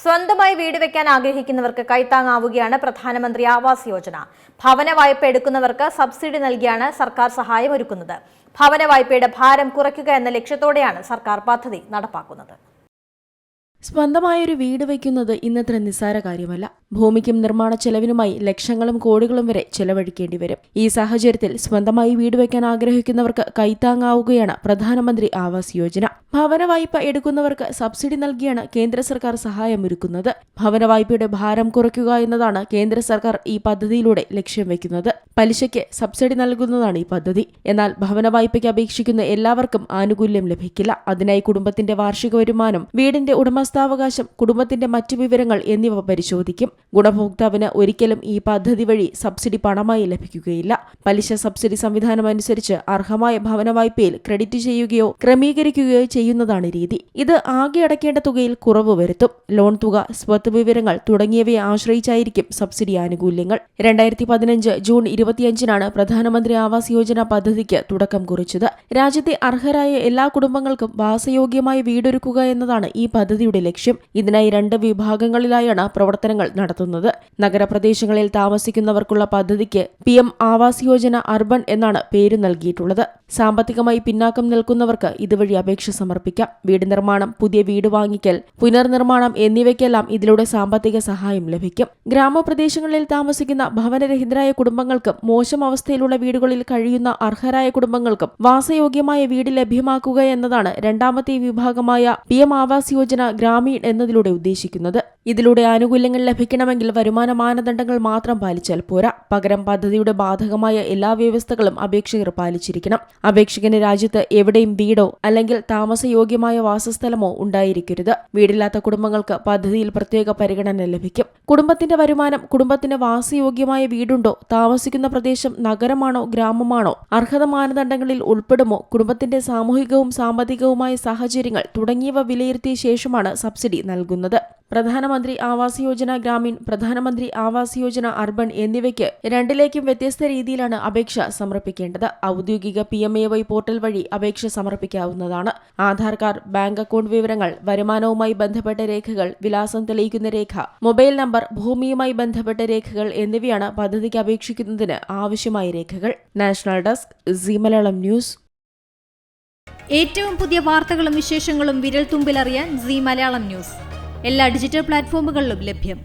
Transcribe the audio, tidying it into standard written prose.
സ്വന്തമായി വീട് വെക്കാൻ ആഗ്രഹിക്കുന്നവർക്ക് കൈത്താങ്ങാവുകയാണ് പ്രധാനമന്ത്രി ആവാസ് യോജന. ഭവന വായ്പ എടുക്കുന്നവർക്ക് സബ്സിഡി നൽകിയാണ് സർക്കാർ സഹായം ഒരുക്കുന്നത്. ഭവന വായ്പയുടെ ഭാരം കുറയ്ക്കുക എന്ന ലക്ഷ്യത്തോടെയാണ് സർക്കാർ പദ്ധതി നടപ്പാക്കുന്നത്. സ്വന്തമായൊരു വീട് വയ്ക്കുന്നത് ഇന്നത്ര നിസ്സാര കാര്യമല്ല. ഭൂമിക്കും നിർമ്മാണ ചെലവിനുമായി ലക്ഷങ്ങളും കോടികളും വരെ ചെലവഴിക്കേണ്ടി വരും. ഈ സാഹചര്യത്തിൽ സ്വന്തമായി വീട് വയ്ക്കാൻ ആഗ്രഹിക്കുന്നവർക്ക് കൈത്താങ്ങാവുകയാണ് പ്രധാനമന്ത്രി ആവാസ് യോജന. ഭവന വായ്പ എടുക്കുന്നവർക്ക് സബ്സിഡി നൽകിയാണ് കേന്ദ്ര സർക്കാർ സഹായമൊരുക്കുന്നത്. ഭവന വായ്പയുടെ ഭാരം കുറയ്ക്കുക എന്നതാണ് കേന്ദ്ര സർക്കാർ ഈ പദ്ധതിയിലൂടെ ലക്ഷ്യം വെക്കുന്നത്. പലിശയ്ക്ക് സബ്സിഡി നൽകുന്നതാണ് ഈ പദ്ധതി. എന്നാൽ ഭവന വായ്പയ്ക്ക് അപേക്ഷിക്കുന്ന എല്ലാവർക്കും ആനുകൂല്യം ലഭിക്കില്ല. അതിനായി കുടുംബത്തിന്റെ വാർഷിക വരുമാനം, വീടിന്റെ ഉടമസ്ഥാവകാശം, കുടുംബത്തിന്റെ മറ്റു വിവരങ്ങൾ എന്നിവ പരിശോധിക്കും. ഗുണഭോക്താവിന് ഒരിക്കലും ഈ പദ്ധതി വഴി സബ്സിഡി പണമായി ലഭിക്കുകയില്ല. പലിശ സബ്സിഡി സംവിധാനം അനുസരിച്ച് അർഹമായ ഭവന വായ്പയിൽ ക്രെഡിറ്റ് ചെയ്യുകയോ ക്രമീകരിക്കുകയോ ചെയ്യുന്നതാണ് രീതി. ഇത് ആകെ അടയ്ക്കേണ്ട തുകയിൽ കുറവ് വരുത്തും. ലോൺ തുക, സ്വത്ത് വിവരങ്ങൾ തുടങ്ങിയവയെ ആശ്രയിച്ചായിരിക്കും സബ്സിഡി ആനുകൂല്യങ്ങൾ. 2015 ജൂൺ 25 പ്രധാനമന്ത്രി ആവാസ് യോജന പദ്ധതിക്ക് തുടക്കം കുറിച്ചത്. രാജ്യത്തെ അർഹരായ എല്ലാ കുടുംബങ്ങൾക്കും വാസയോഗ്യമായ വീടൊരുക്കുക എന്നതാണ് ഈ പദ്ധതിയുടെ ലക്ഷ്യം. ഇതിനായി 2 വിഭാഗങ്ങളിലായാണ് പ്രവർത്തനങ്ങൾ നടത്തുന്നത്. നഗരപ്രദേശങ്ങളിൽ താമസിക്കുന്നവർക്കുള്ള പദ്ധതിക്ക് PM ആവാസ് യോജന അർബൻ എന്നാണ് പേര് നൽകിയിട്ടുള്ളത്. സാമ്പത്തികമായി പിന്നാക്കം നിൽക്കുന്നവർക്ക് ഇതുവഴി അപേക്ഷ സമർപ്പിക്കാം. വീട് നിർമ്മാണം, പുതിയ വീട് വാങ്ങിക്കൽ, പുനർനിർമ്മാണം എന്നിവയ്ക്കെല്ലാം ഇതിലൂടെ സാമ്പത്തിക സഹായം ലഭിക്കും. ഗ്രാമപ്രദേശങ്ങളിൽ താമസിക്കുന്ന ഭവനരഹിതരായ കുടുംബങ്ങൾക്കും മോശം അവസ്ഥയിലുള്ള വീടുകളിൽ കഴിയുന്ന അർഹരായ കുടുംബങ്ങൾക്കും വാസയോഗ്യമായ വീട് ലഭ്യമാക്കുക എന്നതാണ് രണ്ടാമത്തെ വിഭാഗമായ PM ആവാസ് യോജന ഗ്രാമീൺ എന്നതിലൂടെ ഉദ്ദേശിക്കുന്നത്. ഇതിലൂടെ ആനുകൂല്യങ്ങൾ ലഭിക്കണമെങ്കിൽ വരുമാന മാനദണ്ഡങ്ങൾ മാത്രം പാലിച്ചാൽ പോരാ. പകരം പദ്ധതിയുടെ ബാധകമായ എല്ലാ വ്യവസ്ഥകളും അപേക്ഷകർ പാലിച്ചിരിക്കണം. അപേക്ഷകന് രാജ്യത്ത് എവിടെയും വീടോ അല്ലെങ്കിൽ താമസയോഗ്യമായ വാസസ്ഥലമോ ഉണ്ടായിരിക്കരുത്. വീടില്ലാത്ത കുടുംബങ്ങൾക്ക് പദ്ധതിയിൽ പ്രത്യേക പരിഗണന ലഭിക്കും. കുടുംബത്തിന്റെ വരുമാനം, കുടുംബത്തിന് വാസയോഗ്യമായ വീടുണ്ടോ, താമസിക്കുന്ന പ്രദേശം നഗരമാണോ ഗ്രാമമാണോ, അർഹത മാനദണ്ഡങ്ങളിൽ ഉൾപ്പെടുമോ, കുടുംബത്തിന്റെ സാമൂഹികവും സാമ്പത്തികവുമായ സാഹചര്യങ്ങൾ തുടങ്ങിയവ വിലയിരുത്തിയ ശേഷമാണ് സബ്സിഡി നൽകുന്നത്. പ്രധാനമന്ത്രി ആവാസ് യോജന ഗ്രാമീൺ, പ്രധാനമന്ത്രി ആവാസ് യോജന അർബൻ എന്നിവയ്ക്ക് രണ്ടിലേക്കും വ്യത്യസ്ത രീതിയിലാണ് അപേക്ഷ സമർപ്പിക്കേണ്ടത്. ഔദ്യോഗിക PMAY പോർട്ടൽ വഴി അപേക്ഷ സമർപ്പിക്കാവുന്നതാണ്. ആധാർ കാർഡ്, ബാങ്ക് അക്കൗണ്ട് വിവരങ്ങൾ, വരുമാനവുമായി ബന്ധപ്പെട്ട രേഖകൾ, വിലാസം തെളിയിക്കുന്ന രേഖ, മൊബൈൽ നമ്പർ, ഭൂമിയുമായി ബന്ധപ്പെട്ട രേഖകൾ എന്നിവയാണ് പദ്ധതിക്ക് അപേക്ഷിക്കുന്നതിന് ആവശ്യമായ രേഖകൾ. National desk, Zee Malayalam news. ഏറ്റവും പുതിയ വാർത്തകളും വിശേഷങ്ങളും വിരൽ തുമ്പിലറിയാൻ സീ മലയാളം ന്യൂസ് എല്ലാ ഡിജിറ്റൽ പ്ലാറ്റ്ഫോമുകളിലും ലഭ്യം.